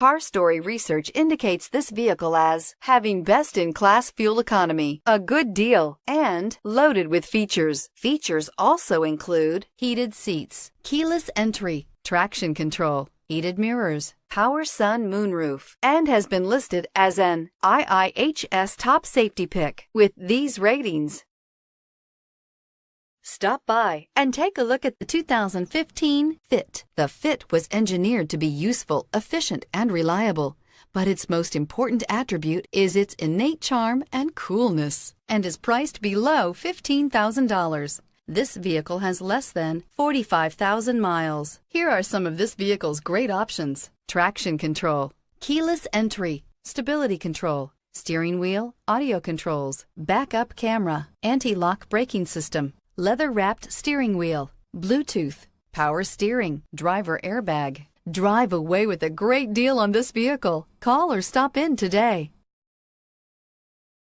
Car Story research indicates this vehicle as having best-in-class fuel economy, a good deal, and loaded with features. Features also include heated seats, keyless entry, traction control, heated mirrors, power sun moonroof, and has been listed as an IIHS top safety pick with these ratings. Stop by and take a look at the 2015 Fit. The Fit was engineered to be useful, efficient, and reliable, but its most important attribute is its innate charm and coolness, and is priced below $15,000. This vehicle has less than 45,000 miles. Here are some of this vehicle's great options: traction control, keyless entry, stability control, steering wheel audio controls, backup camera, anti-lock braking system, leather-wrapped steering wheel, Bluetooth, power steering, driver airbag. Drive away with a great deal on this vehicle. Call or stop in today.